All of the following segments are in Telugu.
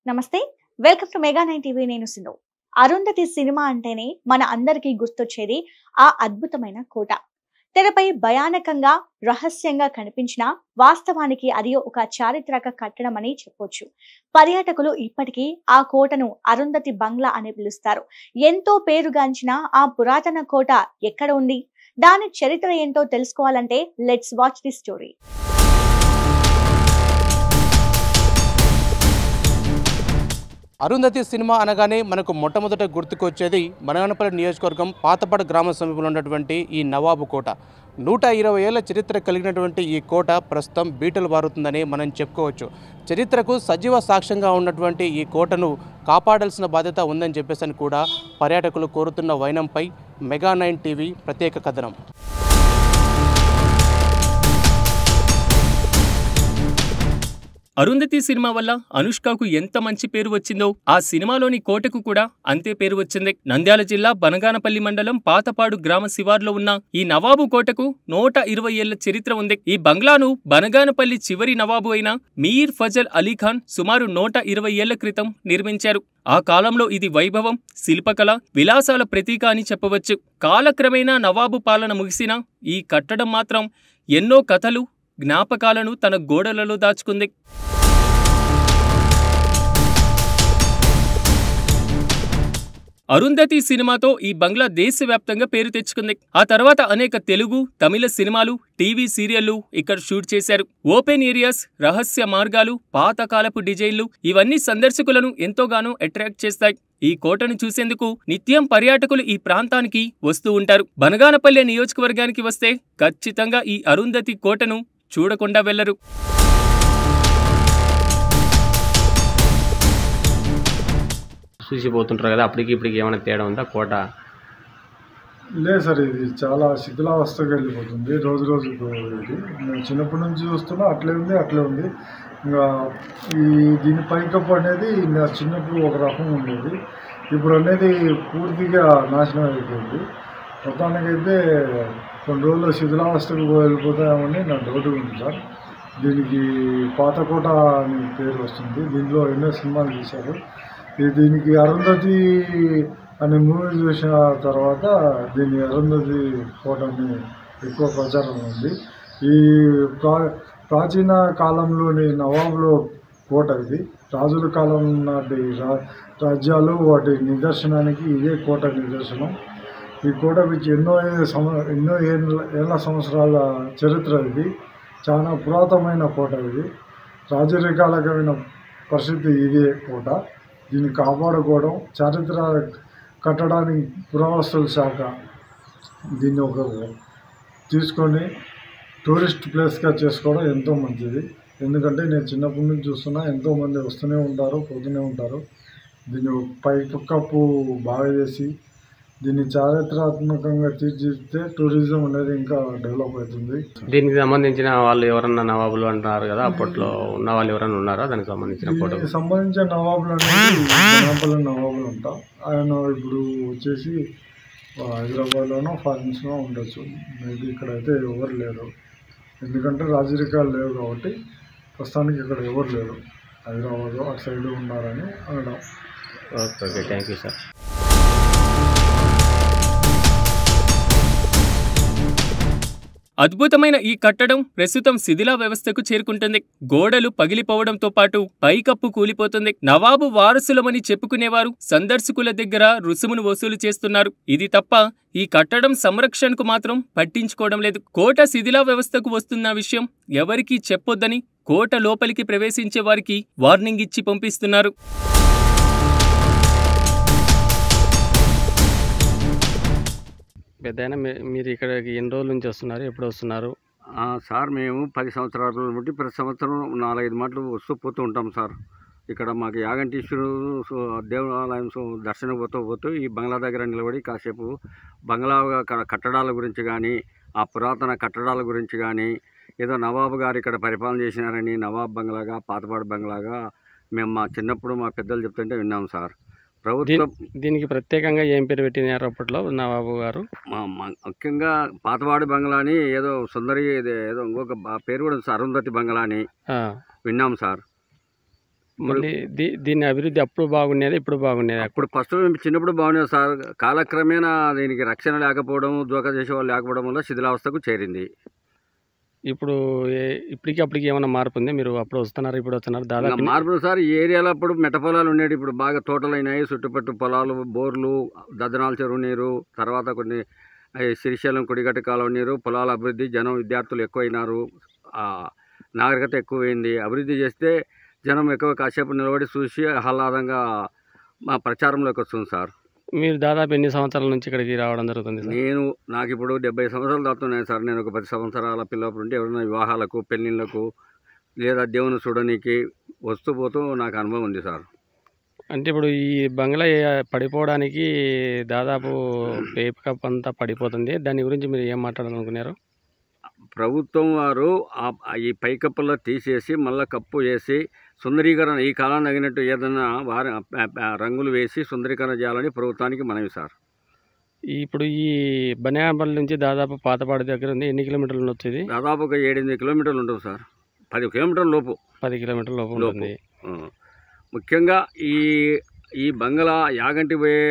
నమస్తే. Welcome to mega nine TV. నేను సింధు. అరుంధతి సినిమా అంటేనే మన అందరికీ గుర్తొచ్చేది ఆ అద్భుతమైన కోట. తెరపై భయానకంగా, రహస్యంగా కనిపించిన వాస్తవానికి అది ఒక చారిత్రక కట్టడం అని చెప్పొచ్చు. పర్యాటకులు ఇప్పటికీ ఆ కోటను అరుంధతి బంగ్లా అని పిలుస్తారు. ఎంతో పేరుగాంచిన ఆ పురాతన కోట ఎక్కడ ఉంది? దాని చరిత్ర ఏంటో తెలుసుకోవాలంటే let's watch the story. Arundhati cinema అనగానే మనకు మొట్టమొదట గుర్తుకొచ్చేది బనగానపల్లి నియోజకవర్గం పాతపాడు గ్రామ సమీపంలో ఉన్నటువంటి ఈ నవాబు కోట. 120 ఏళ్ల చరిత్ర కలిగినటువంటి ఈ కోట ప్రస్తుతం బీటలు బారుతుందని మనం చెప్పుకోవచ్చు. చరిత్రకు సజీవ సాక్ష్యంగా ఉన్నటువంటి ఈ కోటను కాపాడాల్సిన బాధ్యత ఉందని చెప్పేసి కూడా పర్యాటకులు కోరుతున్న వైనంపై మెగా 9 టీవీ ప్రత్యేక కథనం. అరుంధతి సినిమా వల్ల అనుష్కకు ఎంత మంచి పేరు వచ్చిందో ఆ సినిమాలోని కోటకు కూడా అంతే పేరు వచ్చింది. నంద్యాల జిల్లా బనగానపల్లి మండలం పాతపాడు గ్రామ శివార్లో ఉన్న ఈ నవాబు కోటకు 120 ఏళ్ల చరిత్ర ఉంది. ఈ బంగ్లాను బనగానపల్లి చివరి నవాబు అయిన మీర్ ఫజల్ అలీఖాన్ సుమారు 120 ఏళ్ల క్రితం నిర్మించారు. ఆ కాలంలో ఇది వైభవం, శిల్పకళ, విలాసాల ప్రతీక అని చెప్పవచ్చు. కాలక్రమేణా నవాబు పాలన ముగిసిన ఈ కట్టడం మాత్రం ఎన్నో కథలు, జ్ఞాపకాలను తన గోడలలో దాచుకుంది. అరుంధతి సినిమాతో ఈ బంగ్లా దేశవ్యాప్తంగా పేరు తెచ్చుకుంది. ఆ తర్వాత అనేక తెలుగు, తమిళ సినిమాలు, టీవీ సీరియళ్లు ఇక్కడ షూట్ చేశారు. ఓపెన్ ఏరియాస్, రహస్య మార్గాలు, పాతకాలపు డిజైన్లు ఇవన్నీ సందర్శకులను ఎంతోగానో అట్రాక్ట్ చేస్తాయి. ఈ కోటను చూసేందుకు నిత్యం పర్యాటకులు ఈ ప్రాంతానికి వస్తూ ఉంటారు. బనగానపల్లె నియోజకవర్గానికి వస్తే ఖచ్చితంగా ఈ అరుంధతి కోటను చూడకుండా వెళ్లరు. చూసిపోతుంటారు కదా, అప్పటికి ఇప్పటికి ఏమైనా తేడా ఉందా కోట? లేదు సార్, ఇది చాలా శిథిలావస్థకు వెళ్ళిపోతుంది రోజు రోజుకు. ఇది నేను చిన్నప్పటి నుంచి చూస్తున్నా, అట్లే ఉంది. ఇంకా దీని పైకప్పు అనేది నా చిన్నప్పుడు ఒక రకం ఉండేది, ఇప్పుడు అనేది పూర్తిగా నాశనం అయిపోయింది. మొత్తానికైతే కొన్ని రోజులు శిథిలావస్థకు వెళ్ళిపోతామని నా డౌట్ ఉంది సార్. దీనికి పాతకోట అని పేరు వస్తుంది. దీనిలో ఎన్నో సినిమాలు తీశారు. దీనికి అరుంధతి అనే మూవీ చూసిన తర్వాత దీని అరుంధతి కోట అని ఎక్కువ ప్రచారం ఉంది. ఈ ప్రాచీన కాలంలోని నవాబుల కోట ఇది. రాజుల కాలం నాటి రాజ్యాలు వాటి నిదర్శనానికి ఇదే కోట నిదర్శనం. ఈ కోట నుంచి ఎన్నో ఏళ్ళ సంవత్సరాల చరిత్ర ఇది. చాలా పురాతనమైన కోట ఇది. రాజరికాలకమైన పరిస్థితి ఇదే కోట. దీన్ని కాపాడుకోవడం, చారిత్ర కట్టడానికి పురావస్తుల శాఖ దీన్ని ఒక తీసుకొని టూరిస్ట్ ప్లేస్గా చేసుకోవడం ఎంతో మంచిది. ఎందుకంటే నేను చిన్నప్పటి నుంచి చూస్తున్నా, ఎంతోమంది వస్తూనే ఉంటారు, పోతూనే ఉంటారు. దీన్ని పైకప్పు బాగా చేసి దీన్ని చారిత్రాత్మకంగా తీర్చిదిద్దితే టూరిజం అనేది ఇంకా డెవలప్ అవుతుంది. దీనికి సంబంధించిన వాళ్ళు ఎవరన్నా నవాబులు అంటున్నారు కదా, అప్పట్లో ఉన్న వాళ్ళు ఎవరన్నా ఉన్నారా దానికి సంబంధించిన ఫోటో? దీనికి సంబంధించిన నవాబులు అనేది బనగానపల్లి నవాబులు ఉంటా. ఆయన ఇప్పుడు వచ్చేసి హైదరాబాద్లోనో ఫారిన్స్లో ఉండొచ్చు. మేబీ ఇక్కడైతే ఎవరు లేరు, ఎందుకంటే రాజరికాలు లేవు కాబట్టి ప్రస్తుతానికి ఇక్కడ ఎవరు లేరు. హైదరాబాద్ అటు సైడ్ ఉన్నారని అనడం. Okay, thank you sir. అద్భుతమైన ఈ కట్టడం ప్రస్తుతం శిథిలా వ్యవస్థకు చేరుకుంటుంది. గోడలు పగిలిపోవడంతో పాటు పైకప్పు కూలిపోతుంది. నవాబు వారసులమని చెప్పుకునేవారు సందర్శకుల దగ్గర రుసుమును వసూలు చేస్తున్నారు. ఇది తప్ప ఈ కట్టడం సంరక్షణకు మాత్రం పట్టించుకోవడం లేదు. కోట శిథిలా వ్యవస్థకు వస్తున్న విషయం ఎవరికీ చెప్పొద్దని కోట లోపలికి ప్రవేశించే వారికి వార్నింగ్ ఇచ్చి పంపిస్తున్నారు. పెద్దయినా మీరు ఇక్కడికి ఎన్ని రోజుల నుంచి వస్తున్నారు, ఎప్పుడు వస్తున్నారు? సార్ మేము 10 సంవత్సరాల నుండి ప్రతి సంవత్సరం 4-5 మాటలు వస్తూ పోతూ ఉంటాం సార్. ఇక్కడ మాకు యాగంటీశ్వరు దేవాలయం దర్శనం పోతూ ఈ బంగ్లా దగ్గర నిలబడి కాసేపు బంగ్లా కట్టడాల గురించి కానీ, ఆ పురాతన కట్టడాల గురించి కానీ, ఏదో నవాబు గారు ఇక్కడ పరిపాలన చేసినారని నవాబ్ బంగ్లాగా, పాతపాడు బంగ్లాగా మేము మా చిన్నప్పుడు మా పెద్దలు చెప్తుంటే విన్నాం సార్. ప్రభుత్వం దీనికి ప్రత్యేకంగా ఏం పేరు పెట్టినారు అప్పట్లో నవాబు గారు? ముఖ్యంగా పాతవాడి బంగ్లా అని ఏదో సుందరి ఏదో ఇంకొక పేరు కూడా అరుంధతి బంగ్లా అని విన్నాం సార్. మళ్ళీ దీని అభివృద్ధి అప్పుడు బాగుండేది, ఇప్పుడు బాగుండేది? అప్పుడు ఫస్ట్ చిన్నప్పుడు బాగుండేది సార్. కాలక్రమేణా దీనికి రక్షణ లేకపోవడం, దోకా చేసే వాళ్ళు లేకపోవడం వల్ల శిథిలావస్థకు చేరింది. ఇప్పుడు ఇప్పటికి అప్పటికి ఏమైనా మార్పు ఉంది? మీరు అప్పుడు వస్తున్నారు, ఇప్పుడు వస్తున్నారు, దాదాపు మార్పులు సార్. ఈ ఏరియాలో అప్పుడు మెట్ట పొలాలు ఉండేవి, ఇప్పుడు బాగా తోటలు అయినాయి. చుట్టుపట్టు పొలాలు, బోర్లు, దద్దనాల చెరువు నీరు, తర్వాత కొన్ని శ్రీశైలం కుడిగట్టు కాలువ నీరు, పొలాల అభివృద్ధి, జనం విద్యార్థులు ఎక్కువైనారు, నాగరికత ఎక్కువైంది. అభివృద్ధి చేస్తే జనం ఎక్కువ కాసేపు నిలబడి చూసి ఆహ్లాదంగా మా ప్రచారంలోకి వస్తుంది సార్. మీరు దాదాపు ఎన్ని సంవత్సరాల నుంచి ఇక్కడికి రావడం జరుగుతుంది? నాకు ఇప్పుడు 70 సంవత్సరాలు దాటుతున్నాయి సార్. నేను ఒక 10 సంవత్సరాల పిల్లప్పుడు ఉంటే ఎవరైనా వివాహాలకు, పెళ్ళిళ్ళకు లేదా దేవుని చూడడానికి వస్తూ పోతూ నాకు అనుభవం ఉంది సార్. అంటే ఇప్పుడు ఈ బంగ్లా పడిపోవడానికి దాదాపు పేప్ కప్ అంతా పడిపోతుంది, దాని గురించి మీరు ఏం మాట్లాడాలనుకున్నారు? ప్రభుత్వం వారు ఈ పైకప్పుల్లో తీసేసి మళ్ళీ కప్పు వేసి సుందరీకరణ, ఈ కాలం తగినట్టు ఏదైనా రంగులు వేసి సుందరీకరణ చేయాలని ప్రభుత్వానికి మనవి సార్. ఇప్పుడు ఈ బనియాపల్లి నుంచి దాదాపు పాతపాడు దగ్గర ఉంది, ఎన్ని కిలోమీటర్లు వచ్చేది? దాదాపు ఒక 7-8 కిలోమీటర్లు ఉంటుంది సార్. 10 కిలోమీటర్ల లోపు. 10 కిలోమీటర్ల లోపు ఉంటుంది. ముఖ్యంగా ఈ బంగ్లా యాగంటి పోయే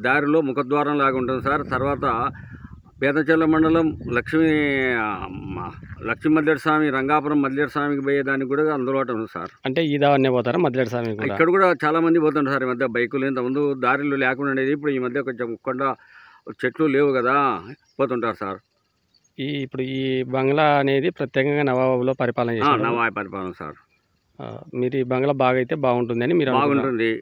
దారిలో ముఖద్వారం లాగా ఉంటుంది సార్. తర్వాత పేదచెల్ల మండలం లక్ష్మీ మద్లేటి స్వామి, రంగాపురం మద్లేటి స్వామికి పోయేదానికి కూడా అందుబాటు ఉంది సార్. అంటే ఈ దావన్నే పోతారా మద్లేటి స్వామి? ఇక్కడ కూడా చాలా మంది పోతుంటారు సార్. ఈ మధ్య బైకులు ఇంతకుముందు దారిలో లేకుండా ఉండేది, ఇప్పుడు ఈ మధ్య కొంచెం కొండ చెట్లు లేవు కదా, పోతుంటారు సార్. ఇప్పుడు ఈ బంగ్లా అనేది ప్రత్యేకంగా నవాబులో పరిపాలన చేస్తారు. నవాబు పరిపాలన సార్. మీరు ఈ బంగ్లా బాగా అయితే బాగుంటుందని మీరు? బాగుంటుంది.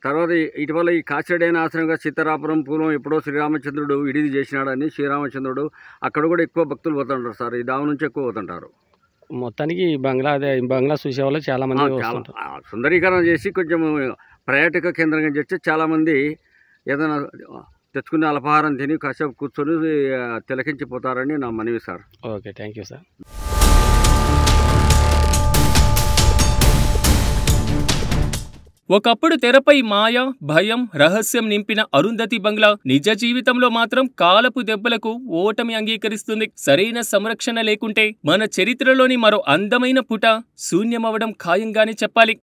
తర్వాత ఇటీవల ఈ కాచిరెడ్డి ఆశ్రమంగా సీతారాపురం పూర్వం ఎప్పుడో శ్రీరామచంద్రుడు విడిది చేసినాడని శ్రీరామచంద్రుడు అక్కడ కూడా ఎక్కువ భక్తులు పోతుంటారు సార్. ఈ దావు నుంచి ఎక్కువ పోతుంటారు. మొత్తానికి ఈ బంగ్లా చూసే వాళ్ళు చాలా మంది సుందరీకరణ చేసి కొంచెం పర్యాటక కేంద్రంగా చేస్తే చాలామంది ఏదైనా తెచ్చుకునే అల్పాహారం తిని కాసేపు కూర్చొని తిలకించిపోతారని నా మనవి sir. Okay, thank you sir. ఒకప్పుడు తెరపై మాయ, భయం, రహస్యం నింపిన అరుంధతి బంగ్లా నిజ జీవితంలో మాత్రం కాలపు దెబ్బలకు ఓటమి అంగీకరిస్తుంది. సరైన సంరక్షణ లేకుంటే మన చరిత్రలోని మరో అందమైన పుట శూన్యమవడం ఖాయంగానే చెప్పాలి.